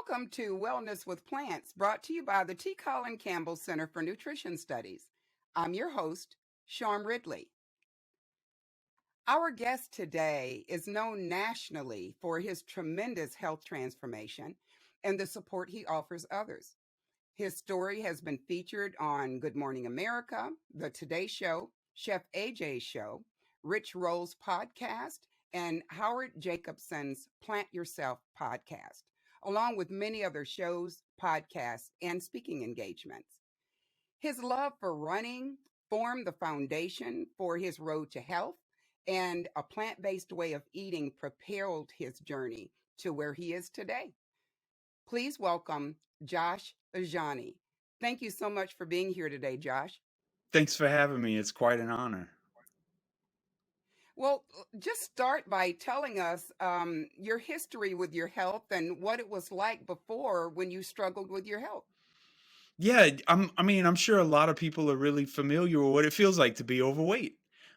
Welcome to Wellness with Plants, brought to you by the T. Colin Campbell Center for Nutrition Studies. I'm your host, Sharme Ridley. Our guest today is known nationally for his tremendous health transformation and the support he offers others. His story has been featured on Good Morning America, The Today Show, Chef AJ's Show, Rich Roll's podcast, and Howard Jacobson's Plant Yourself podcast, along with many other shows, podcasts, and speaking engagements. His love for running formed the foundation for his road to health, and a plant based way of eating propelled his journey to where he is today. Please welcome Josh LaJaunie. Thank you so much for being here today, Josh. Thanks for having me. It's quite an honor. Well, just start by telling us your history with your health and what it was like before when you struggled with your health. Yeah, I'm sure a lot of people are really familiar with what it feels like to be overweight.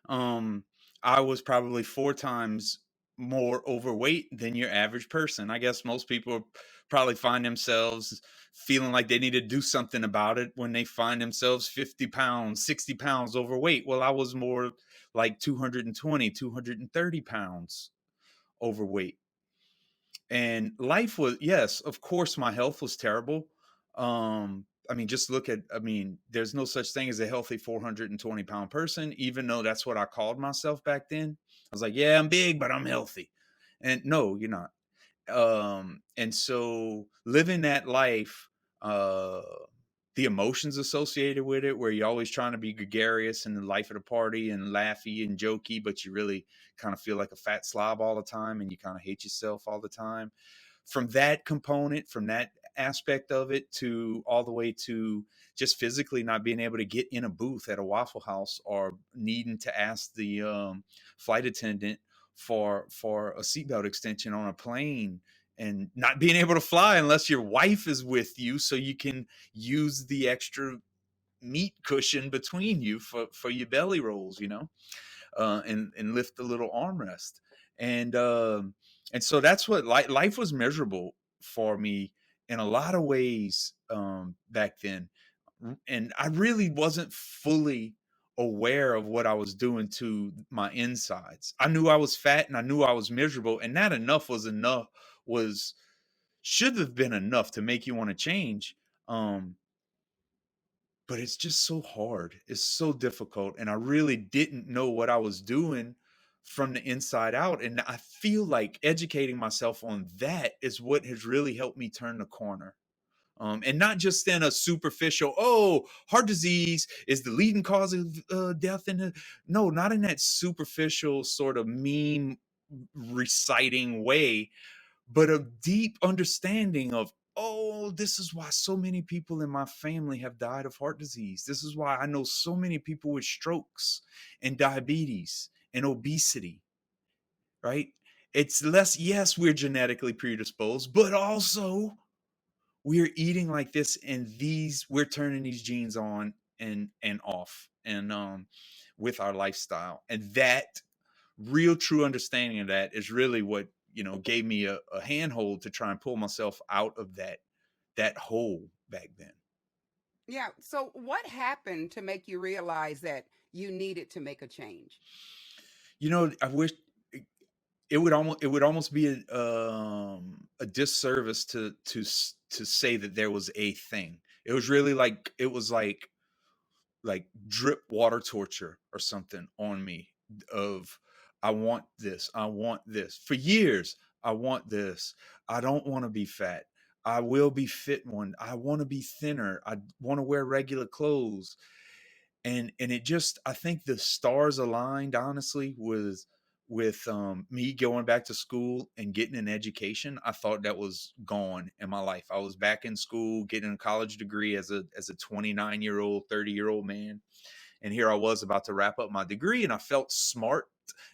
Um, I was probably 4 times more overweight than your average person. I guess most people probably find themselves feeling like they need to do something about it when they find themselves 50 pounds, 60 pounds overweight. Well, I was more like 220, 230 pounds overweight. And life was, yes, of course my health was terrible. Just look at, there's no such thing as a healthy 420-pound person, even though that's what I called myself back then. I was like, yeah, I'm big, but I'm healthy. And no, you're not. And so living that life, uh the emotions associated with it, where you're always trying to be gregarious and the life of the party and laughy and jokey, but you really kind of feel like a fat slob all the time and you kind of hate yourself all the time. From that component, from that aspect of it, to all the way to just physically not being able to get in a booth at a Waffle House, or needing to ask the flight attendant for a seatbelt extension on a plane, and not being able to fly unless your wife is with you so you can use the extra meat cushion between you for your belly rolls, and lift the little armrest. And so that's what life was miserable for me in a lot of ways back then. And I really wasn't fully aware of what I was doing to my insides. I knew I was fat and I knew I was miserable, and that was should have been enough to make you want to change. Um, but it's just so hard. It's so difficult. And I really didn't know what I was doing from the inside out. And I feel like educating myself on that is what has really helped me turn the corner. And not just in a superficial, oh, heart disease is the leading cause of death. No, not in that superficial sort of meme reciting way, but a deep understanding of, oh, this is why so many people in my family have died of heart disease. This is why I know so many people with strokes and diabetes and obesity, right? It's less, yes, we're genetically predisposed, but also we're eating like this, and we're turning these genes on and off, and with our lifestyle. And that real true understanding of that is really what gave me a handhold to try and pull myself out of that hole back then. Yeah. So, what happened to make you realize that you needed to make a change? I wish it would almost be a disservice to say that there was a thing. It was really like, it was like drip water torture or something on me, of I want this for years. I want this. I don't want to be fat. I will be fit one. I want to be thinner. I want to wear regular clothes. And it just, I think the stars aligned, honestly, with me going back to school and getting an education. I thought that was gone in my life. I was back in school getting a college degree as a 29-year-old, 30-year-old man. And here I was about to wrap up my degree, and I felt smart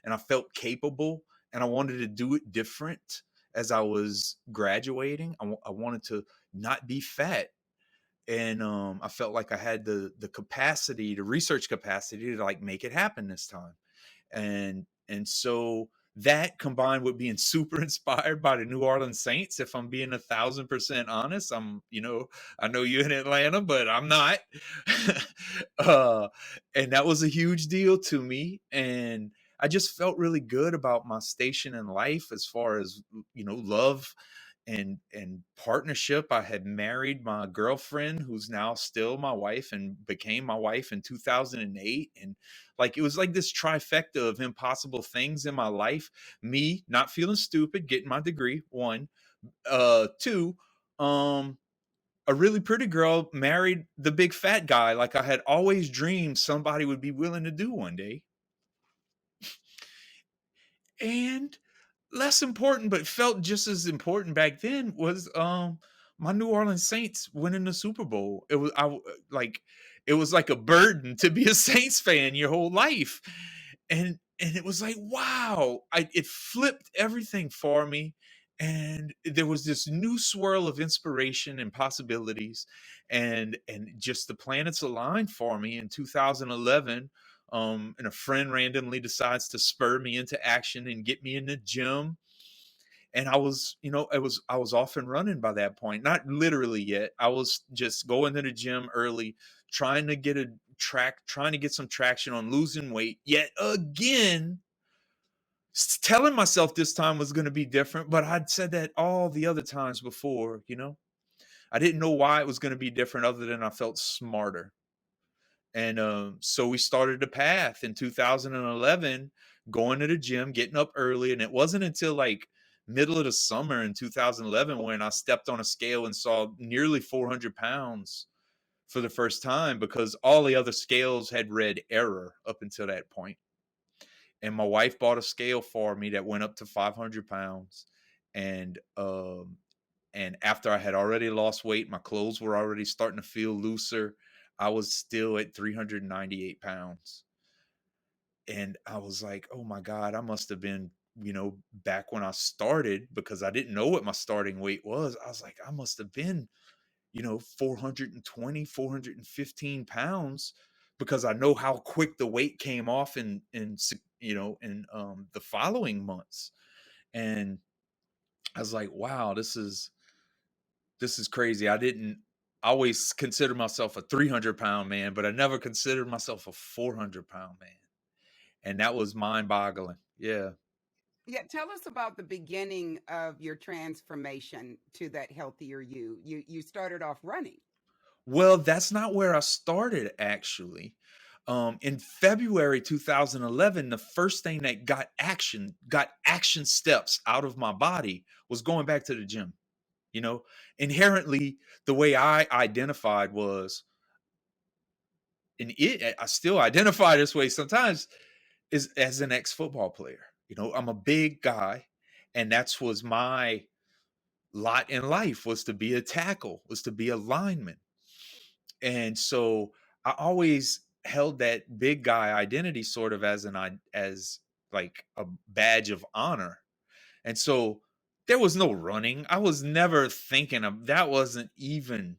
and I felt capable, and I wanted to do it different as I was graduating. I wanted to not be fat. And I felt like I had the capacity, the research capacity, to like make it happen this time. And so that combined with being super inspired by the New Orleans Saints, if I'm being 1,000% honest, I know you're in Atlanta, but I'm not. uh, and that was a huge deal to me. And I just felt really good about my station in life as far as, love and partnership. I had married my girlfriend, who's now still my wife and became my wife in 2008. And like, it was like this trifecta of impossible things in my life. Me not feeling stupid, getting my degree, one. Two, a really pretty girl married the big fat guy, like I had always dreamed somebody would be willing to do one day. And less important, but felt just as important back then, was my New Orleans Saints winning the Super Bowl. Like, it was like a burden to be a Saints fan your whole life. And it was like, wow, it flipped everything for me. And there was this new swirl of inspiration and possibilities, and just the planets aligned for me in 2011. And a friend randomly decides to spur me into action and get me in the gym. And I was off and running by that point. Not literally yet. I was just going to the gym early, trying to trying to get some traction on losing weight. Yet again, telling myself this time was going to be different, but I'd said that all the other times before. I didn't know why it was going to be different other than I felt smarter. And so we started a path in 2011, going to the gym, getting up early. And it wasn't until like middle of the summer in 2011 when I stepped on a scale and saw nearly 400 pounds for the first time, because all the other scales had read error up until that point. And my wife bought a scale for me that went up to 500 pounds. And and after I had already lost weight, my clothes were already starting to feel looser. I was still at 398 pounds. And I was like, oh my God, I must have been, back when I started, because I didn't know what my starting weight was. I was like, I must have been, 420, 415 pounds, because I know how quick the weight came off in the following months. And I was like, wow, this is crazy. I always consider myself a 300-pound man, but I never considered myself a 400-pound man. And that was mind boggling. Yeah. Yeah, tell us about the beginning of your transformation to that healthier you. You started off running. Well, that's not where I started, actually. In February 2011, the first thing that got action steps out of my body, was going back to the gym. You know, Inherently, the way I identified was, I still identify this way sometimes, is as an ex-football player. I'm a big guy, and that's was my lot in life, was to be a tackle, was to be a lineman. And so I always held that big guy identity sort of as like a badge of honor. And so there was no running. I was never thinking of that. Wasn't even,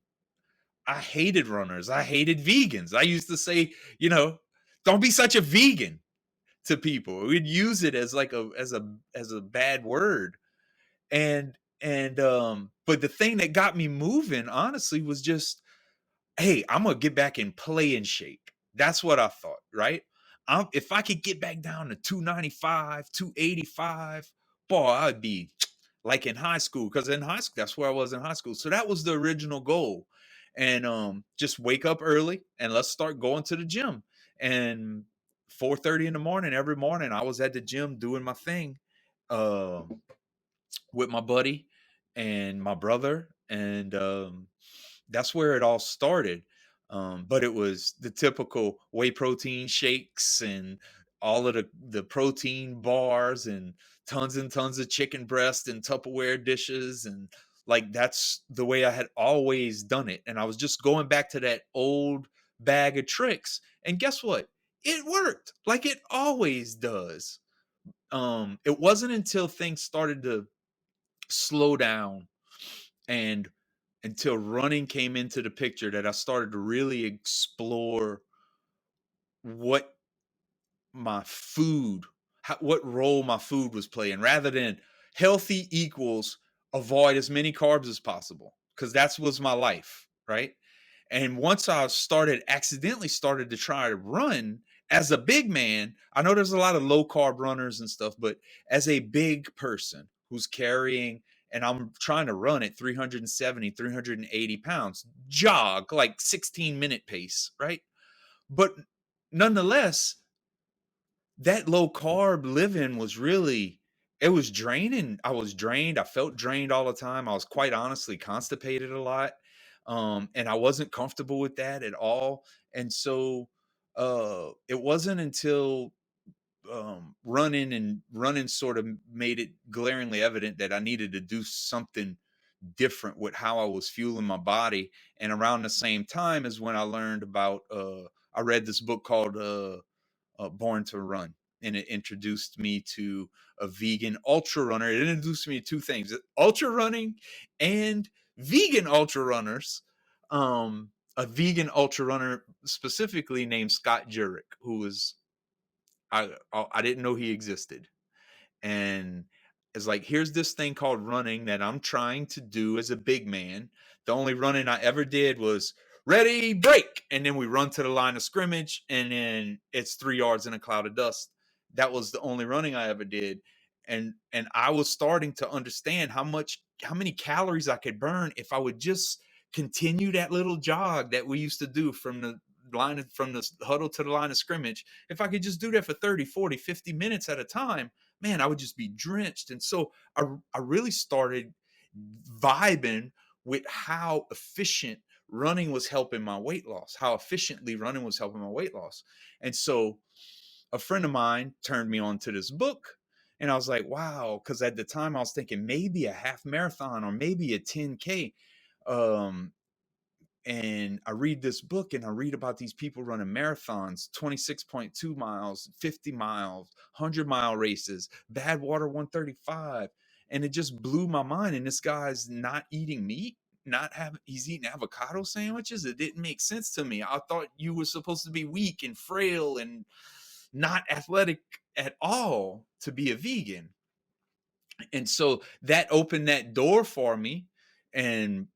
I hated runners. I hated vegans. I used to say, don't be such a vegan to people. We'd use it as like as a bad word. And but the thing that got me moving, honestly, was just, hey, I'm gonna get back in play and shape. That's what I thought, right? If I could get back down to 295, 285, boy, I'd be like in high school. Because in high school, that's where I was in high school. So that was the original goal. And just wake up early and let's start going to the gym. And 4:30 in the morning, every morning, I was at the gym doing my thing, with my buddy and my brother. And that's where it all started. But it was the typical whey protein shakes and all of the protein bars and tons of chicken breast and Tupperware dishes. And like, that's the way I had always done it. And I was just going back to that old bag of tricks. And guess what? It worked like it always does. It wasn't until things started to slow down, and until running came into the picture, that I started to really explore what my food, what role my food was playing, rather than healthy equals avoid as many carbs as possible, because that was my life, right? And once I accidentally started to try to run as a big man, I know there's a lot of low carb runners and stuff, but as a big person who's carrying, and I'm trying to run at 370, 380 pounds, jog like 16-minute pace, right? But nonetheless, that low carb living was really, it was draining. I was drained. I felt drained all the time. I was quite honestly constipated a lot. And I wasn't comfortable with that at all. And so it wasn't until running sort of made it glaringly evident that I needed to do something different with how I was fueling my body. And around the same time is when I learned about I read this book called Born to Run, and it introduced me to a vegan ultra runner. It introduced me to two things: ultra running and vegan ultra runners. A vegan ultra runner specifically named Scott Jurek, who was I didn't know he existed, and it's like, here's this thing called running that I'm trying to do as a big man. The only running I ever did was ready, break, and then we run to the line of scrimmage, and then it's 3 yards in a cloud of dust. That was the only running I ever did. And I was starting to understand how many calories I could burn if I would just continue that little jog that we used to do from the huddle to the line of scrimmage. If I could just do that for 30, 40, 50 minutes at a time, man, I would just be drenched. And so I really started vibing with how efficient running was helping my weight loss, how efficiently running was helping my weight loss. And so a friend of mine turned me on to this book. And I was like, wow, because at the time I was thinking maybe a half marathon or maybe a 10K. Um, and I read this book and I read about these people running marathons, 26.2 miles, 50 miles, 100-mile races, Badwater 135. And it just blew my mind. And this guy's not eating meat, he's eating avocado sandwiches. It didn't make sense to me. I thought you were supposed to be weak and frail and not athletic at all to be a vegan. And so that opened that door for me. And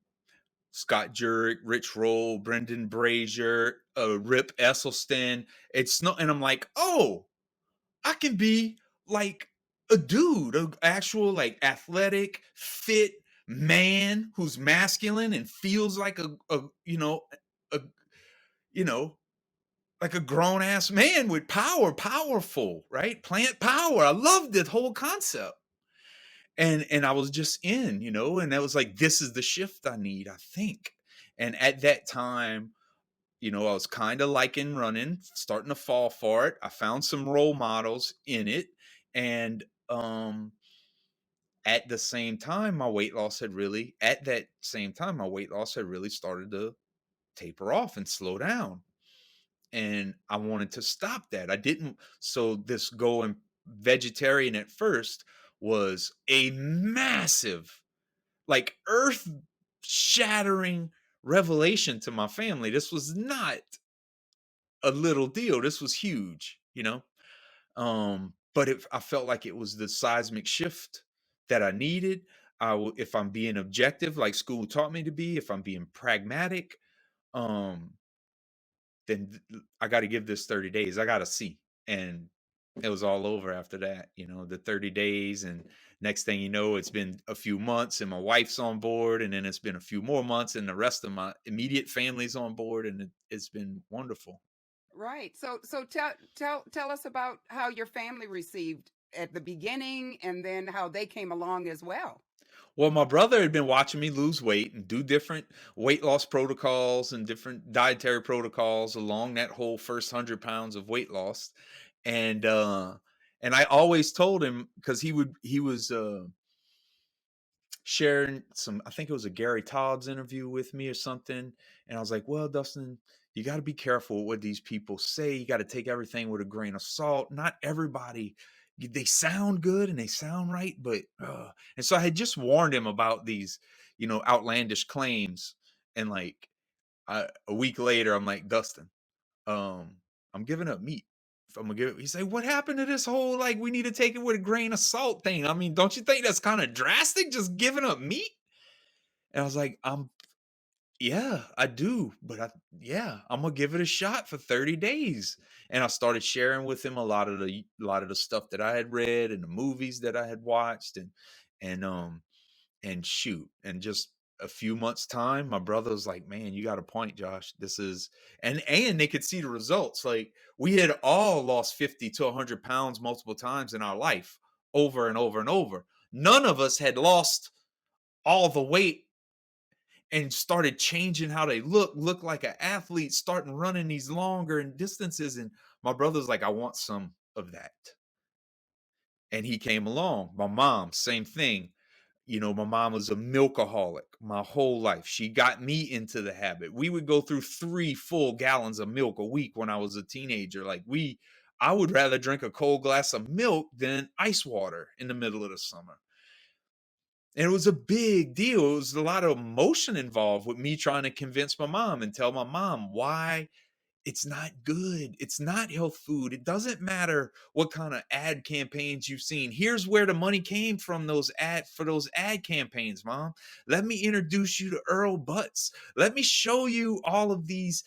Scott Jurek, Rich Roll, Brendan Brazier, Rip Esselstyn. It's not, and I'm like, oh, I can be like a dude, an actual like athletic, fit man who's masculine and feels like a a you know like a grown ass man with power, powerful, right? Plant power. I love the whole concept. And I was just in, and that was like, this is the shift I need, I think. And at that time, I was kind of liking running, starting to fall for it. I found some role models in it. And at the same time, my weight loss had really started to taper off and slow down. And I wanted to stop that. I didn't. So this going vegetarian at first was a massive, like, earth shattering revelation to my family. This was not a little deal. This was huge. But I felt like it was the seismic shift that I needed. If I'm being objective, like school taught me to be, if I'm being pragmatic, um, then I got to give this 30 days. I got to see. And it was all over after that, the 30 days. And next thing you know, it's been a few months and my wife's on board. And then it's been a few more months and the rest of my immediate family's on board. And it's been wonderful. Right. So tell us about how your family received at the beginning and then how they came along as well. Well, my brother had been watching me lose weight and do different weight loss protocols and different dietary protocols along that whole first 100 pounds of weight loss. And, and I always told him, because he was, sharing some, I think it was a Gary Tobbs interview with me or something. And I was like, well, Dustin, you got to be careful with what these people say. You got to take everything with a grain of salt. Not everybody, they sound good and they sound right, but and so I had just warned him about these, outlandish claims. And like a week later, I'm like, Dustin, I'm giving up meat. I'm gonna give it. He's like, what happened to this whole like we need to take it with a grain of salt thing? I mean, don't you think that's kind of drastic, just giving up meat? And I was like, yeah, I do, but yeah, I'm gonna give it a shot for 30 days. And I started sharing with him a lot of the stuff that I had read and the movies that I had watched, and and shoot, and just a few months time, my brother was like, man, you got a point, Josh. This is, and they could see the results. Like, we had all lost 50 to 100 pounds multiple times in our life, over and over and over. None of us had lost all the weight and started changing how they look like an athlete, starting running these longer distances. And my brother's like, I want some of that. And he came along. My mom, same thing. My mom was a milkaholic my whole life. She got me into the habit. We would go through 3 full gallons of milk a week when I was a teenager. I would rather drink a cold glass of milk than ice water in the middle of the summer. And it was a big deal. It was a lot of emotion involved with me trying to convince my mom and tell my mom why it's not good. It's not health food. It doesn't matter what kind of ad campaigns you've seen. Here's where the money came from those ad campaigns, mom. Let me introduce you to Earl Butts. Let me show you all of these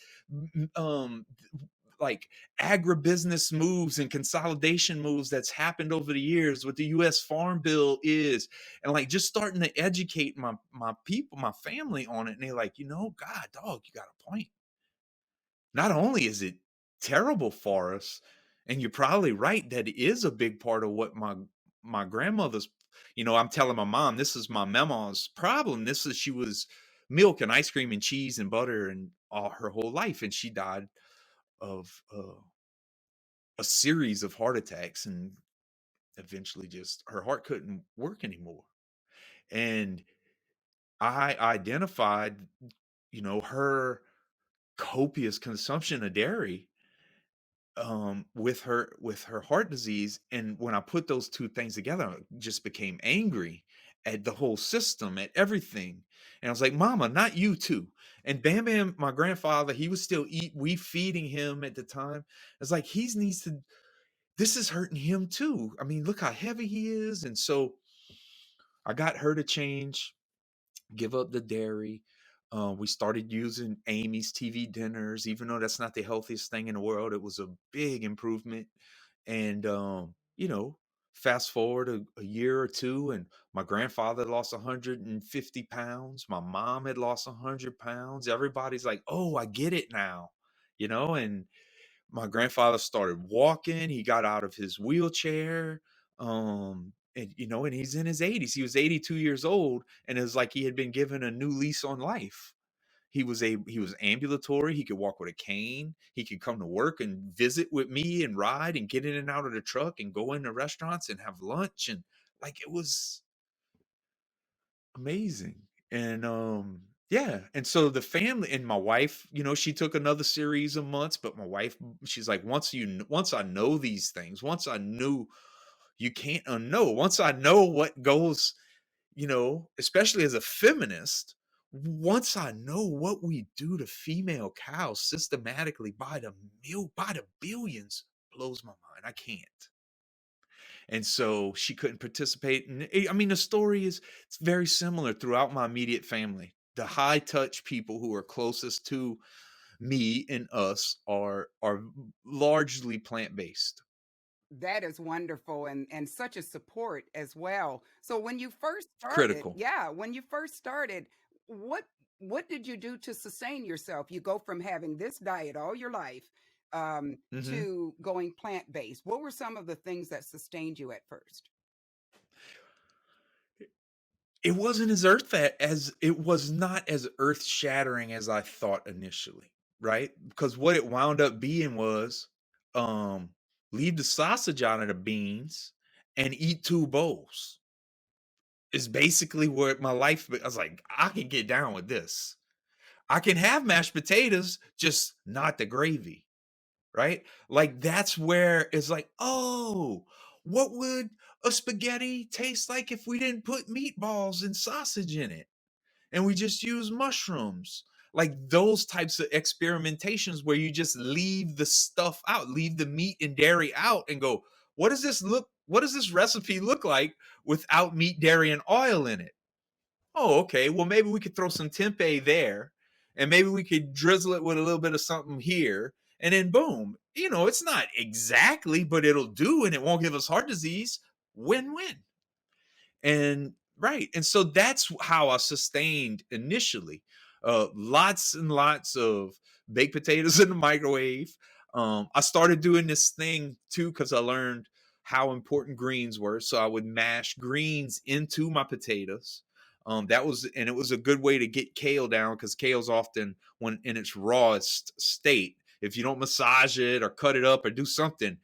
like agribusiness moves and consolidation moves that's happened over the years, what the US Farm Bill is, and like just starting to educate my people, my family on it. And they're like, God, dog, you got a point. Not only is it terrible for us, and you're probably right that it is a big part of what my grandmother's, I'm telling my mom, this is my mama's problem. She was milk and ice cream and cheese and butter and all her whole life, and she died of a series of heart attacks, and eventually just her heart couldn't work anymore. And I identified, her copious consumption of dairy with her heart disease. And when I put those two things together, I just became angry at the whole system, at everything. And I was like, mama, not you too. And Bam Bam, my grandfather, he was still we feeding him at the time. It's like this is hurting him too. I mean, look how heavy he is. And so I got her to change, give up the dairy. We started using Amy's TV dinners, even though that's not the healthiest thing in the world. It was a big improvement. And fast forward a year or two, and my grandfather lost 150 pounds. My mom had lost 100 pounds. Everybody's like, oh, I get it now. And my grandfather started walking. He got out of his wheelchair. And he's in his 80s. He was 82 years old, and it was like he had been given a new lease on life. He was ambulatory. He could walk with a cane. He could come to work and visit with me and ride and get in and out of the truck and go into restaurants and have lunch, and like it was amazing. And yeah, and so the family and my wife, she took another series of months, but my wife, she's like, once I know these things, once I knew, you can't unknow. Once I know what goes, especially as a feminist, once I know what we do to female cows systematically by the billions, blows my mind. I can't. And so she couldn't participate. And I mean, the story it's very similar throughout my immediate family. The high touch people who are closest to me and us are largely plant based. That is wonderful, and such a support as well. So when you first started, Critical. yeah, when you first started, what what did you do to sustain yourself? You go from having this diet all your life Hmm. to going plant-based. What were some of the things that sustained you at first? It was not as earth shattering as I thought initially, right? Because what it wound up being was, um, leave the sausage out of the beans and eat 2 bowls. Is basically what my life. I was like, I can get down with this. I can have mashed potatoes, just not the gravy, right? Like that's where it's like, oh, what would a spaghetti taste like if we didn't put meatballs and sausage in it? And we just use mushrooms. like those types of experimentations where you just leave the stuff out, leave the meat and dairy out and go, what does this recipe look like without meat, dairy, and oil in it? Oh, okay. Well, maybe we could throw some tempeh there, and maybe we could drizzle it with a little bit of something here, and then boom. It's not exactly, but it'll do, and it won't give us heart disease. Win-win. And right. And so that's how I sustained initially. Lots and lots of baked potatoes in the microwave. I started doing this thing too because I learned how important greens were. So I would mash greens into my potatoes. And it was a good way to get kale down because kale's often, when in its rawest state, if you don't massage it or cut it up or do something,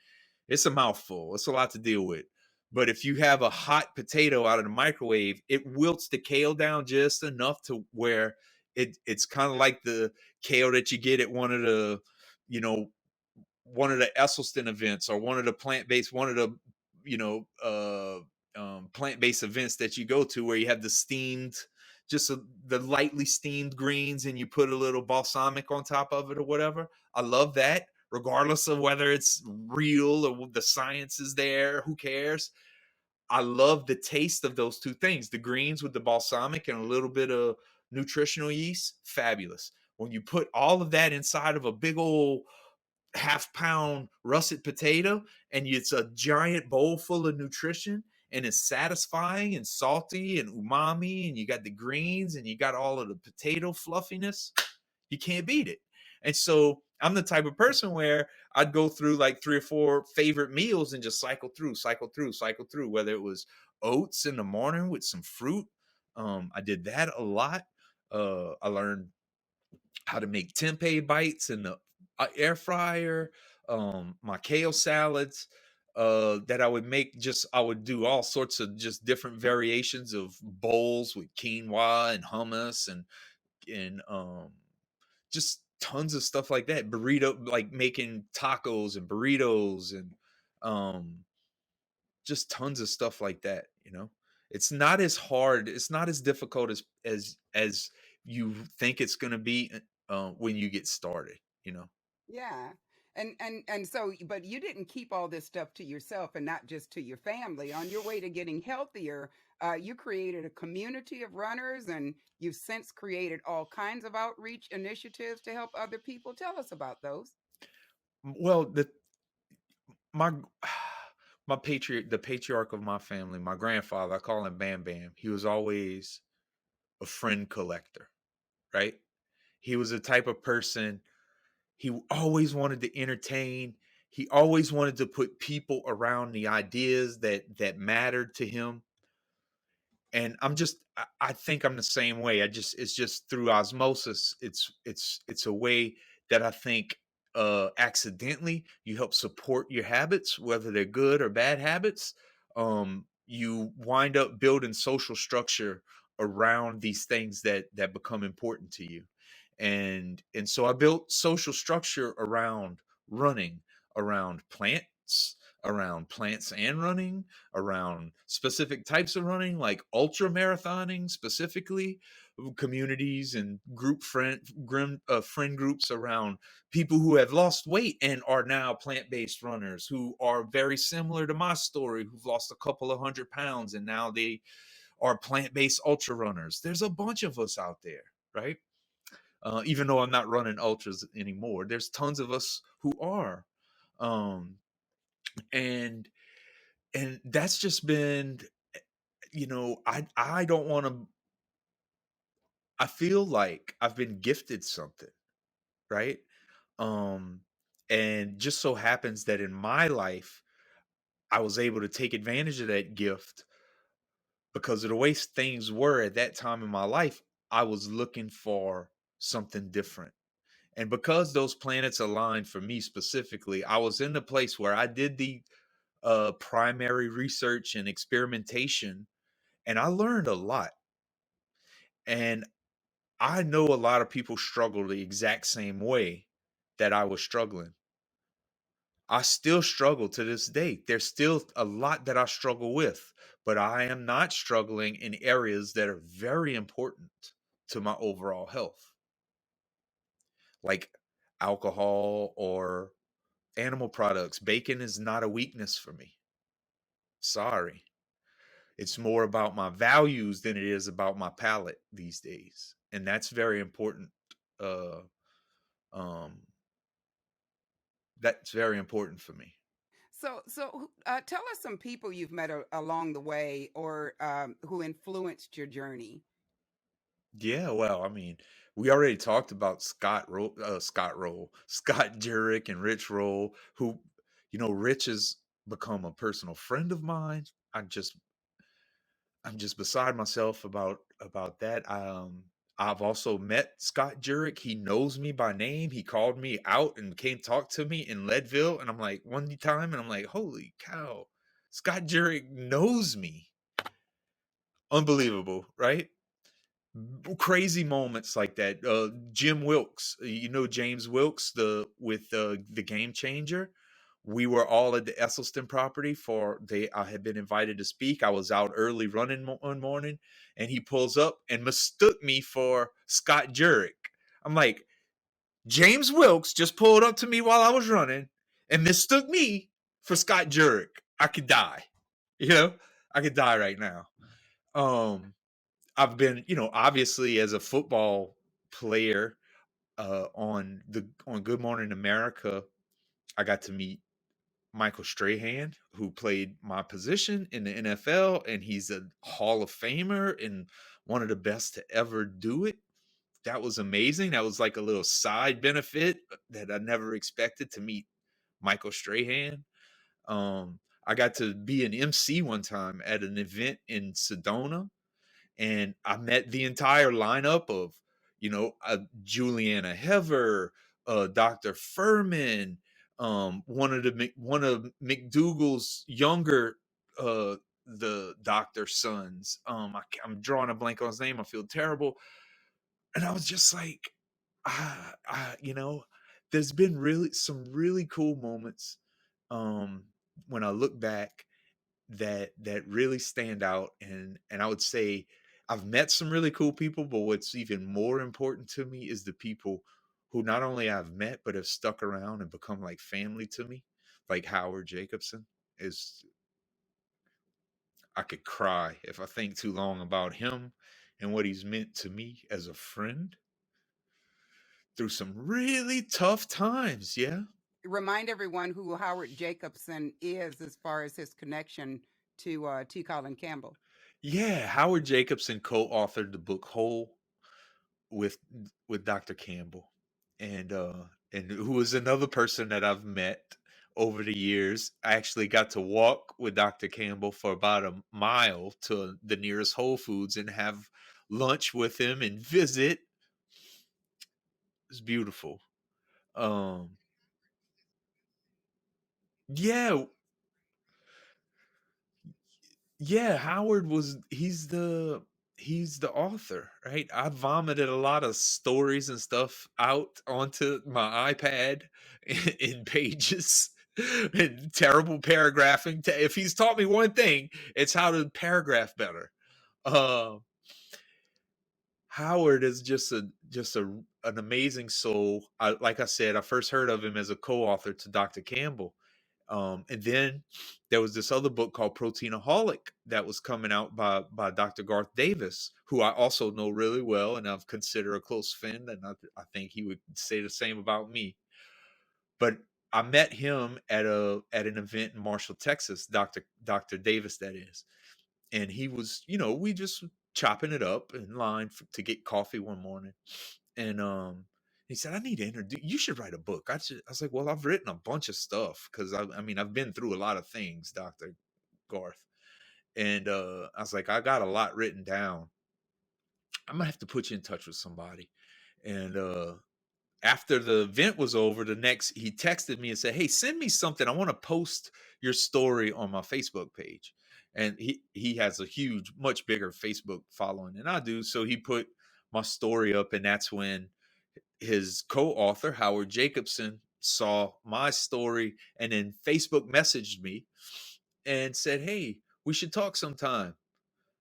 it's a mouthful. It's a lot to deal with. But if you have a hot potato out of the microwave, it wilts the kale down just enough to where it's kind of like the kale that you get at you know, one of the Esselstyn events, or one of the one of the, you know, plant-based events that you go to, where you have the steamed, the lightly steamed greens, and you put a little balsamic on top of it or whatever. I love that, regardless of whether it's real or the science is there. Who cares? I love the taste of those two things. The greens with the balsamic and a little bit of nutritional yeast, fabulous. When you put all of that inside of a big old half-pound russet potato, and it's a giant bowl full of nutrition, and it's satisfying and salty and umami, and you got the greens and you got all of the potato fluffiness, you can't beat it. And so I'm the type of person where I'd go through like 3 or 4 favorite meals and just cycle through, whether it was oats in the morning with some fruit. I did that a lot. I learned how to make tempeh bites in the air fryer. My kale salads that I would make, I would do all sorts of just different variations of bowls with quinoa and hummus and just tons of stuff like that. Burrito, like making tacos and burritos, and um, just tons of stuff like that. It's not as hard. It's not as difficult as you think it's going to be when you get started. Yeah. And so, but you didn't keep all this stuff to yourself and not just to your family. On your way to getting healthier, you created a community of runners, and you've since created all kinds of outreach initiatives to help other people. Tell us about those. Well, my the patriarch of my family, my grandfather, I call him Bam Bam. He was always a friend collector, right? He was the type of person. He always wanted to entertain. He always wanted to put people around the ideas that mattered to him. And I think I'm the same way. It's just through osmosis. It's a way that I think accidentally you help support your habits, whether they're good or bad habits. You wind up building social structure around these things that become important to you. And so I built social structure around running, around plants and running, around specific types of running, like ultra marathoning specifically, communities and friend groups around people who have lost weight and are now plant-based runners, who are very similar to my story, who've lost a couple of 100 pounds and now they are plant-based ultra runners. There's a bunch of us out there, right? Even though I'm not running ultras anymore, there's tons of us who are. Um, and that's just been, I don't want to. I feel like I've been gifted something, right? Um, and just so happens that in my life, I was able to take advantage of that gift because of the way things were at that time in my life. I was looking for something different. And because those planets aligned for me specifically, I was in the place where I did the primary research and experimentation, and I learned a lot. And I know a lot of people struggle the exact same way that I was struggling. I still struggle to this day. There's still a lot that I struggle with, but I am not struggling in areas that are very important to my overall health. like alcohol or animal products. Bacon is not a weakness for me. Sorry. It's more about my values than it is about my palate these days. And that's very important. Uh, um, that's very important for me. So, tell us some people you've met along the way, or who influenced your journey. Yeah, well, I mean, we already talked about Scott Jurek and Rich Roll, who, Rich has become a personal friend of mine. I'm just beside myself about that. I've also met Scott Jurek. He knows me by name. He called me out and came talk to me in Leadville, and I'm like one time, and I'm like, holy cow, Scott Jurek knows me. Unbelievable, right? Crazy moments like that. Jim Wilkes, James Wilkes, the Game Changer. We were all at the Esselstyn property for they. I had been invited to speak. I was out early running one morning, and he pulls up and mistook me for Scott Jurek. I'm like, James Wilkes just pulled up to me while I was running and mistook me for Scott Jurek. I could die. You know, I could die right now. Um, I've been, obviously as a football player, on Good Morning America, I got to meet Michael Strahan, who played my position in the NFL, and he's a Hall of Famer and one of the best to ever do it. That was amazing. That was like a little side benefit that I never expected to meet Michael Strahan. I got to be an MC one time at an event in Sedona, and I met the entire lineup of, Juliana Hever, Dr. Furman, one of McDougal's younger, uh, the doctor's sons. I'm drawing a blank on his name. I feel terrible, and I was just like, there's been really some really cool moments, um, when I look back that really stand out, and I would say I've met some really cool people, but what's even more important to me is the people who not only I've met but have stuck around and become like family to me, like Howard Jacobson. Is I could cry if I think too long about him and what he's meant to me as a friend through some really tough times. Yeah. Remind everyone who Howard Jacobson is as far as his connection to T. Colin Campbell. Yeah, Howard Jacobson co-authored the book Whole with Dr. Campbell, and who was another person that I've met over the years. I actually got to walk with Dr. Campbell for about a mile to the nearest Whole Foods and have lunch with him and visit. It's beautiful. Um, yeah, yeah, Howard was he's the author, right? I vomited a lot of stories and stuff out onto my iPad in pages and terrible paragraphing. If he's taught me one thing, it's how to paragraph better. Uh, Howard is just an amazing soul. Like I said, I first heard of him as a co-author to Dr. Campbell, and then there was this other book called Proteinaholic that was coming out by Dr. Garth Davis, who I also know really well, and I've considered a close friend, and I think he would say the same about me. But I met him at an event in Marshall, Texas, Dr. Davis, that is, and he was, we just chopping it up in line to get coffee one morning, and he said, I need to introduce you, should write a book. I was like, well, I've written a bunch of stuff because I mean I've been through a lot of things, Dr. Garth. And I was like, I got a lot written down. I'm gonna have to put you in touch with somebody. And after the event was over, he texted me and said, hey, send me something. I want to post your story on my Facebook page. And he has a huge, much bigger Facebook following than I do. So he put my story up, and that's when his co-author Howard Jacobson saw my story and then Facebook messaged me and said, hey, we should talk sometime.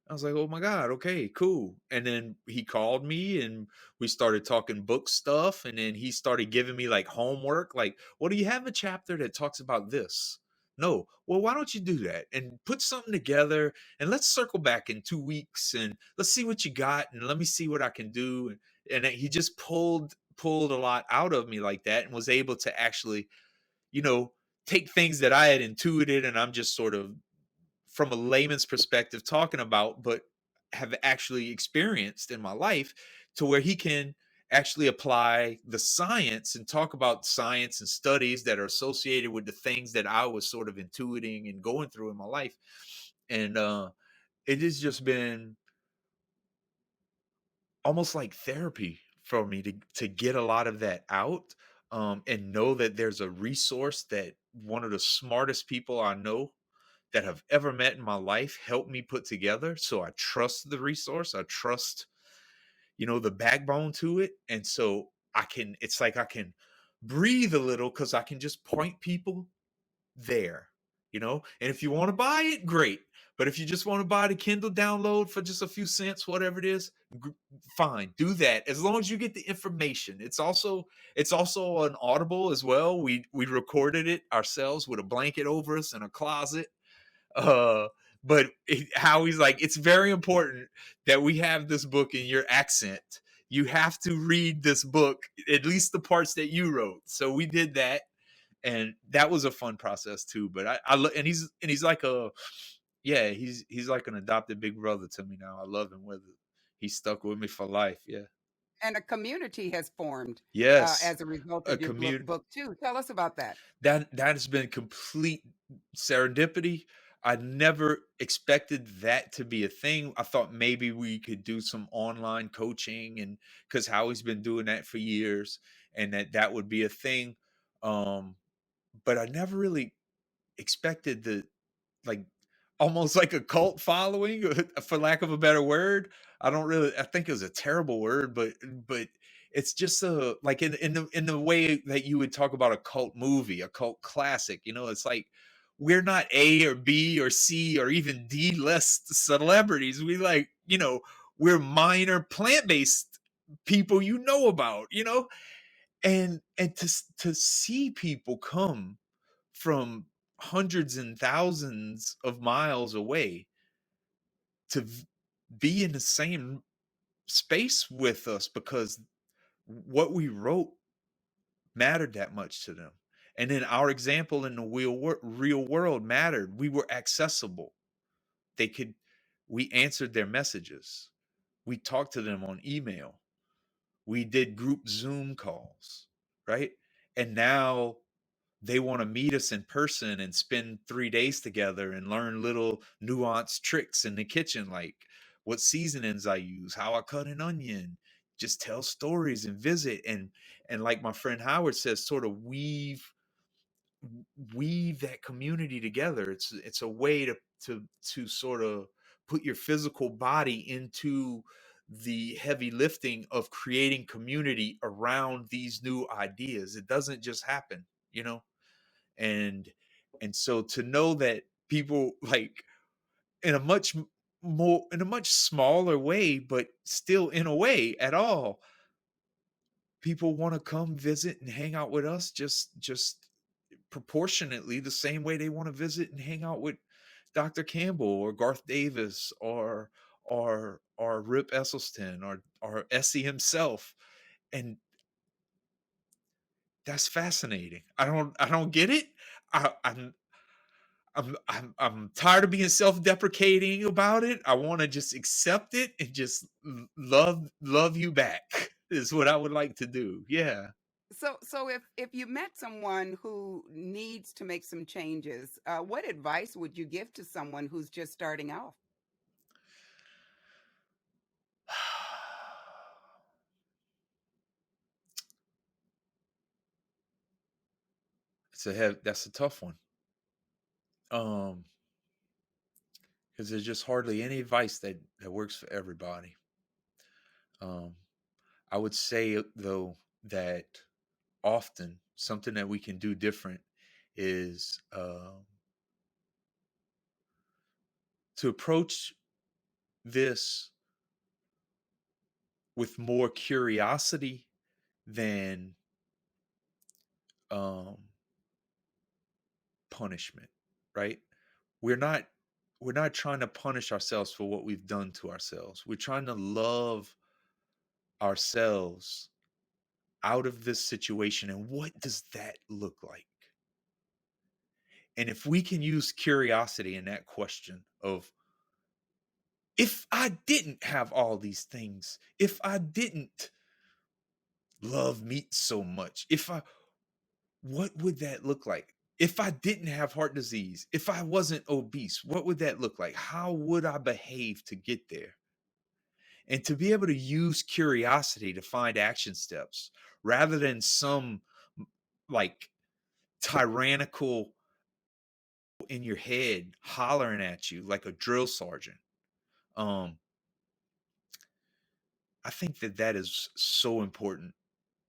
I was like, oh my God, okay, cool. And then he called me and we started talking book stuff. And then he started giving me like homework, like, well, do you have a chapter that talks about this? No. Well, why don't you do that and put something together and let's circle back in 2 weeks and let's see what you got and let me see what I can do. And he just pulled a lot out of me like that and was able to actually, you know, take things that I had intuited and I'm just sort of from a layman's perspective talking about, but have actually experienced in my life to where he can actually apply the science and talk about science and studies that are associated with the things that I was sort of intuiting and going through in my life. And it has just been almost like therapy for me to get a lot of that out, and know that there's a resource that one of the smartest people I know that have ever met in my life helped me put together. So I trust the resource. I trust, the backbone to it. And so it's like I can breathe a little because I can just point people there. And if you want to buy it, great. But if you just want to buy the Kindle download for just a few cents, whatever it is, fine, do that. As long as you get the information. It's also an Audible as well. We recorded it ourselves with a blanket over us in a closet. uh how he's like, it's very important that we have this book in your accent. You have to read this book, at least the parts that you wrote. So we did that, and that was a fun process too. But and he's like he's like an adopted big brother to me now. I love him with it. He's stuck with me for life. Yeah. And a community has formed Yes. as a result A of your community. book too. Tell us about that. That has been complete serendipity. I never expected that to be a thing. I thought maybe we could do some online coaching, and because Howie's been doing that for years, and that would be a thing. Um, but I never really expected the, like, almost like a cult following, for lack of a better word. I think it was a terrible word, but it's just like in the way that you would talk about a cult movie, a cult classic. It's like we're not A or B or C or even D list celebrities. We're minor plant-based people about. And to see people come from hundreds and thousands of miles away to be in the same space with us because what we wrote mattered that much to them. And then our example in the real world mattered. We were accessible. They could, we answered their messages. We talked to them on email. We did group Zoom calls, right? And now they want to meet us in person and spend 3 days together and learn little nuanced tricks in the kitchen, like what seasonings I use, how I cut an onion, just tell stories and visit. And like my friend Howard says, sort of weave that community together. It's a way to sort of put your physical body into the heavy lifting of creating community around these new ideas. It doesn't just happen. And and so to know that people, like, in a much smaller way, but still in a way at all, people want to come visit and hang out with us, just proportionately the same way they want to visit and hang out with Dr. Campbell or Garth Davis or Rip Esselstyn or Essie himself. And that's fascinating. I don't get it. I'm tired of being self-deprecating about it. I want to just accept it and just love you back is what I would like to do. Yeah. So if you met someone who needs to make some changes, what advice would you give to someone who's just starting off? That's a tough one. Because there's just hardly any advice that works for everybody. Um, I would say though that often something that we can do different is, to approach this with more curiosity than um, punishment, right? We're not we're not trying to punish ourselves for what we've done to ourselves. We're trying to love ourselves out of this situation. And what does that look like? And if we can use curiosity in that question of, if I didn't have all these things, if I didn't love meat so much, what would that look like? If I didn't have heart disease, if I wasn't obese, what would that look like? How would I behave to get there? And to be able to use curiosity to find action steps rather than some like tyrannical in your head hollering at you like a drill sergeant. Um, I think that is so important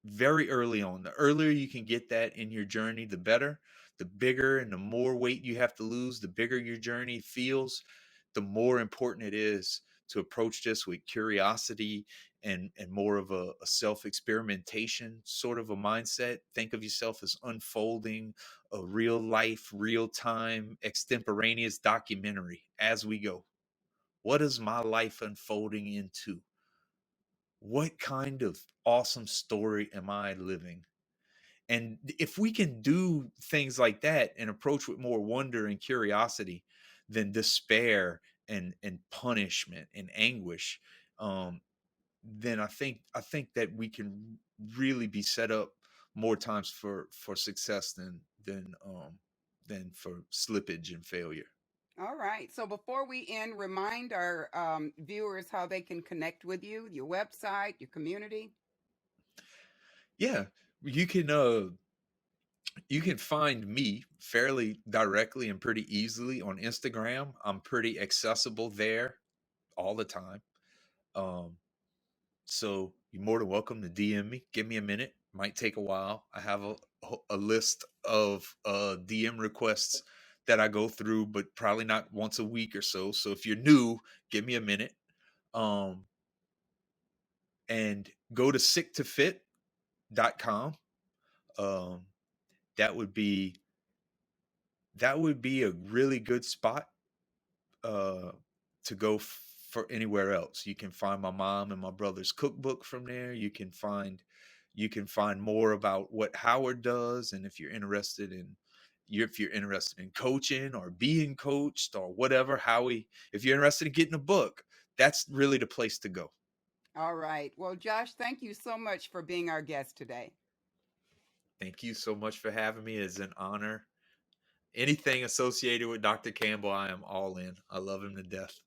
very early on. The earlier you can get that in your journey, the better. The bigger and the more weight you have to lose, the bigger your journey feels, the more important it is to approach this with curiosity and more of a self-experimentation sort of a mindset. Think of yourself as unfolding a real life, real time, extemporaneous documentary as we go. What is my life unfolding into? What kind of awesome story am I living? And if we can do things like that and approach with more wonder and curiosity than despair and punishment and anguish, um, then I think that we can really be set up more times for success than for slippage and failure. All right. So before we end, remind our viewers how they can connect with you, your website, your community. Yeah, you can you can find me fairly directly and pretty easily on Instagram. I'm pretty accessible there all the time. Um, so you're more than welcome to DM me. Give me a minute. Might take a while. I have a list of DM requests that I go through, but probably not once a week or so. So if you're new, give me a minute. Um, and go to sicktofit.com. Um, that would be a really good spot uh, to go for anywhere else. You can find my mom and my brother's cookbook from there. You can find more about what Howard does, and if you're interested in coaching or being coached or whatever, Howie, if you're interested in getting a book, that's really the place to go. All right. Well, Josh, thank you so much for being our guest today. Thank you so much for having me. It's an honor. Anything associated with Dr. Campbell, I am all in. I love him to death.